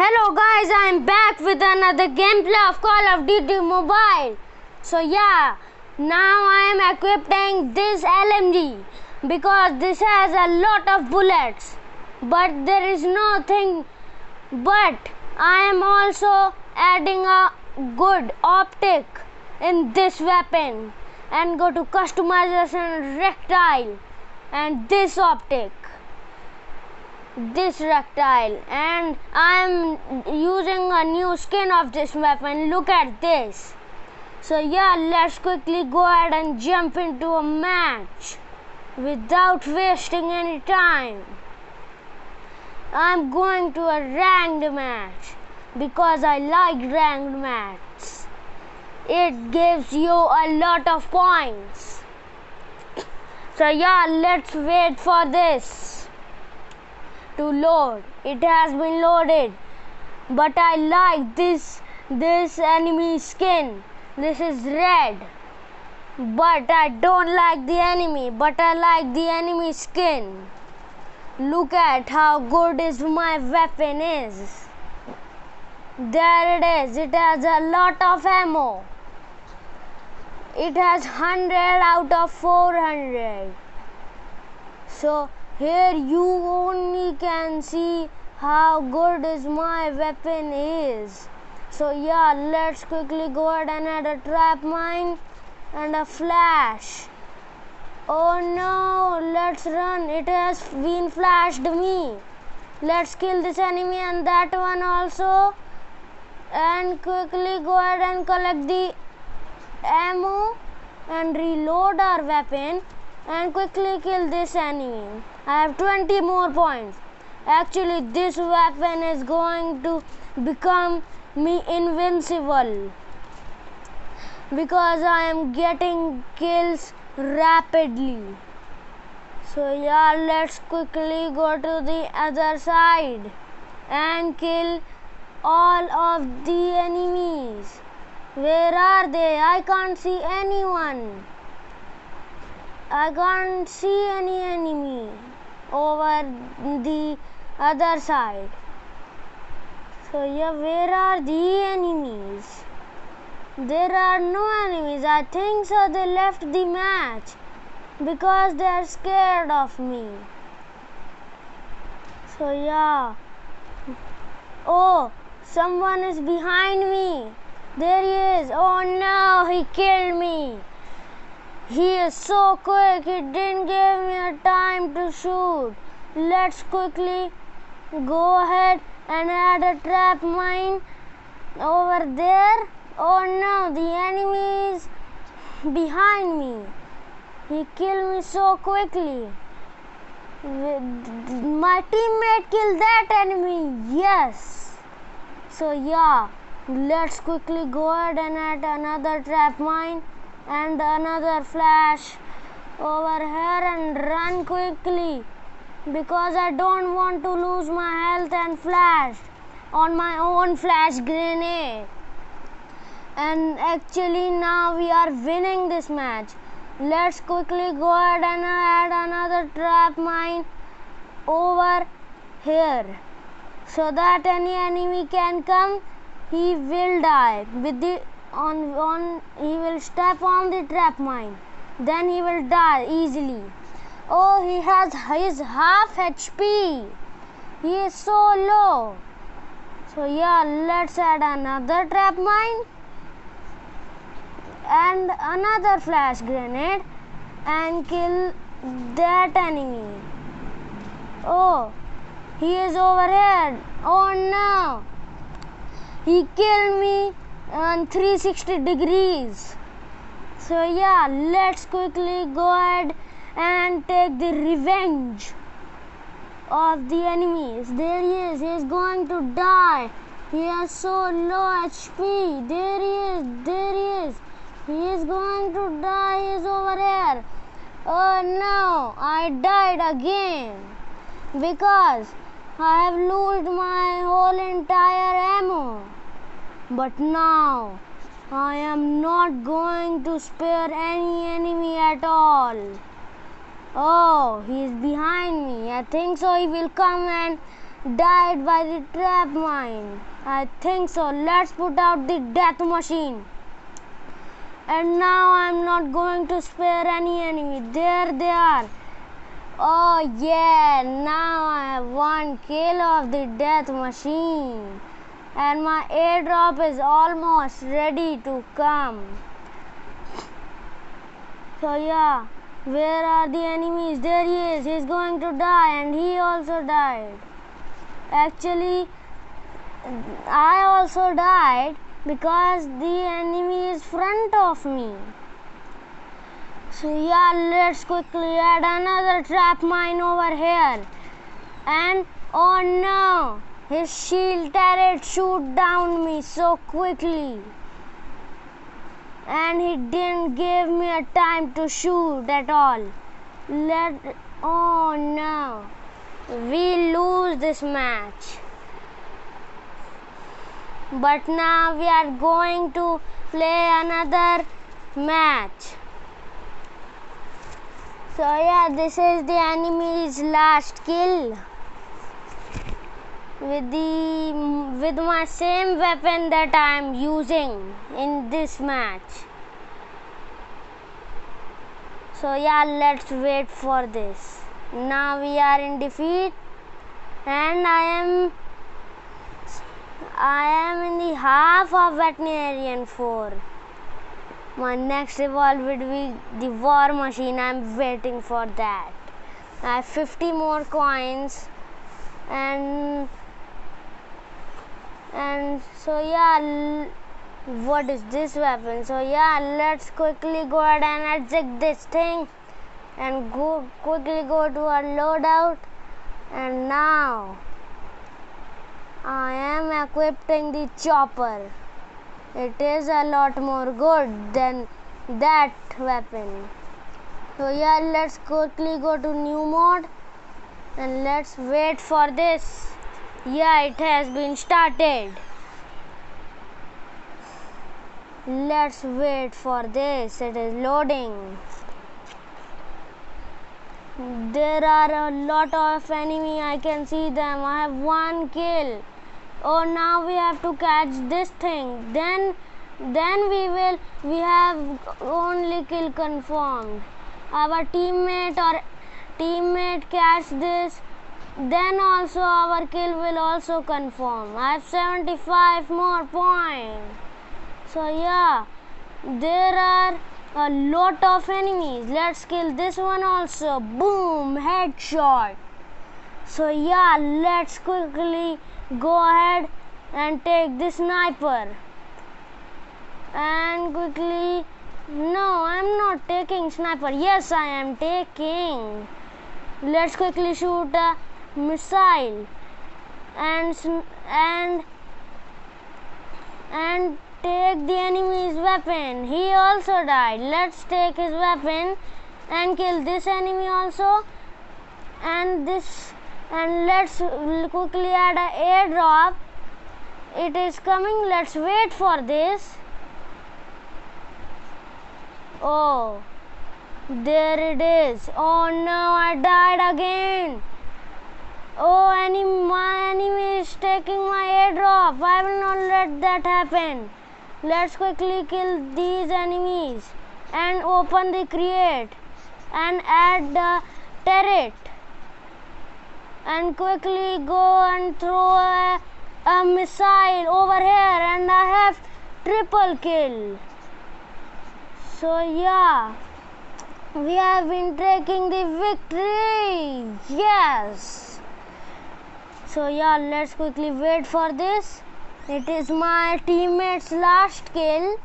Hello guys, I am back with another gameplay of Call of Duty Mobile. So yeah, now I am equipping this LMG because this has a lot of bullets. But there is nothing. But I am also adding a good optic in this weapon and go to customization rectile and this optic. This rectile, and I am using a new skin of this weapon. Look at this. So yeah, let's quickly go ahead and jump into a match without wasting any time. I'm going to a ranked match because I like ranked matches. It gives you a lot of points. So yeah, let's wait for this to load. It has been loaded, but I like this enemy skin. This is red, but I don't like the enemy, but I like the enemy skin. Look at how good is my weapon is. There it is. It has a lot of ammo. It has 100 out of 400. So here you only can see how good is my weapon is. So yeah, let's quickly go ahead and add a trap mine and a flash. Oh no, let's run. It has been flashed me. Let's kill this enemy and that one also. And quickly go ahead and collect the ammo and reload our weapon and quickly kill this enemy. I have 20 more points. Actually, this weapon is going to become me invincible because I am getting kills rapidly. So yeah, let's quickly go to the other side and kill all of the enemies. Where are they? I can't see anyone. I can't see any enemy over the other side. So yeah, where are the enemies? There are no enemies. I think so they left the match because they are scared of me. So yeah. Oh, someone is behind me. There he is. Oh no, he killed me. He is so quick, he didn't give me a time to shoot. Let's quickly go ahead and add a trap mine over there. Oh no, the enemy is behind me. He killed me so quickly. My teammate killed that enemy. Yes. So yeah, let's quickly go ahead and add another trap mine and another flash over here and run quickly because I don't want to lose my health and flash on my own flash grenade. And actually now we are winning this match. Let's quickly go ahead and add another trap mine over here so that any enemy can come, he will die with the he will step on the trap mine, then he will die easily. Oh, he has his half HP. He is so low. So yeah, let's add another trap mine and another flash grenade and kill that enemy. Oh, he is over here. Oh no, he killed me on 360 degrees. So yeah, let's quickly go ahead and take the revenge of the enemies. There he is going to die. He has so low HP. There he is. He is going to die. He is over here. Oh no, I died again because I have lost my whole entire ammo. But now I am not going to spare any enemy at all. Oh, he is behind me. I think so he will come and died by the trap mine. I think so. Let's put out the death machine. And now I'm not going to spare any enemy. There they are. Oh yeah, now I have one kill of the death machine. And my airdrop is almost ready to come. So yeah, where are the enemies? There he is. He's going to die, and he also died. Actually, I also died because the enemy is front of me. So yeah, let's quickly add another trap mine over here. And oh no, his shield turret shoot down me so quickly. And he didn't give me a time to shoot at all. Oh no, we lose this match. But now we are going to play another match. So yeah, this is the enemy's last kill with my same weapon that I am using in this match. So yeah, let's wait for this. Now we are in defeat, and I am in the half of Veterinarian 4. My next evolve will be the war machine. I'm waiting for that. I have 50 more coins, and so yeah, what is this weapon? So yeah, let's quickly go ahead and eject this thing and quickly go to our loadout. And now I am equipping the chopper. It is a lot more good than that weapon. So yeah, let's quickly go to new mode and let's wait for this. Yeah, it has been started. Let's wait for this. It is loading. There are a lot of enemy. I can see them. I have one kill. Oh, now we have to catch this thing. Then we have only kill confirmed. Our teammate catch this. Then also our kill will also confirm. I have 75 more points. So yeah, there are a lot of enemies. Let's kill this one also. Boom, headshot. So yeah, let's quickly go ahead and take this sniper. And quickly, no, I'm not taking sniper. Yes, I am taking. Let's quickly shoot a missile and take the enemy's weapon. He also died. Let's take his weapon and kill this enemy also. And let's quickly add an airdrop. It is coming. Let's wait for this. Oh, there it is. Oh no, I died again. Oh, my enemy is taking my airdrop. I will not let that happen. Let's quickly kill these enemies and open the crate and add the turret. And quickly go and throw a missile over here, and I have triple kill. So yeah, we have been taking the victory. Yes. So yeah, let's quickly wait for this. It is my teammate's last kill.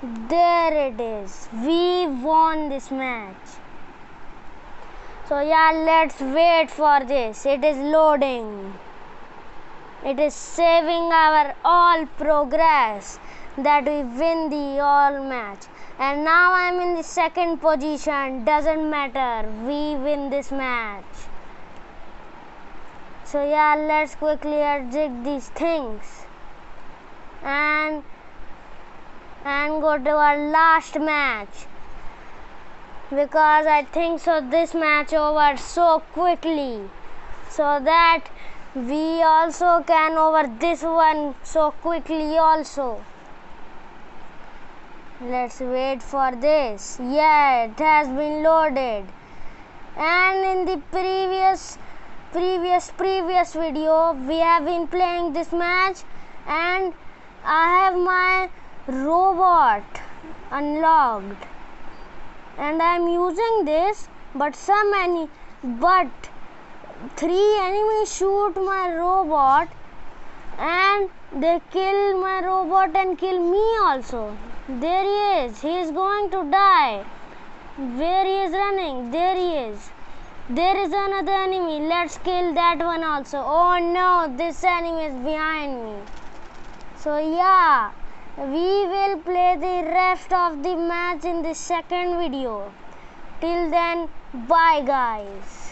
There it is. We won this match. So yeah, let's wait for this. It is loading. It is saving our all progress that we win the all match. And now I'm in the second position. Doesn't matter. We win this match. So yeah, let's quickly eject these things and go to our last match, because I think so this match over so quickly. so that we also can over this one so quickly also. Let's wait for this. Yeah, it has been loaded. And in the previous video we have been playing this match, and I have my robot unlocked and I am using this, but three enemies shoot my robot and they kill my robot and kill me also. There he is. He is going to die. Where he is running? There he is. There is another enemy. Let's kill that one also. Oh no, this enemy is behind me. So yeah, we will play the rest of the match in the second video. Till then, bye guys.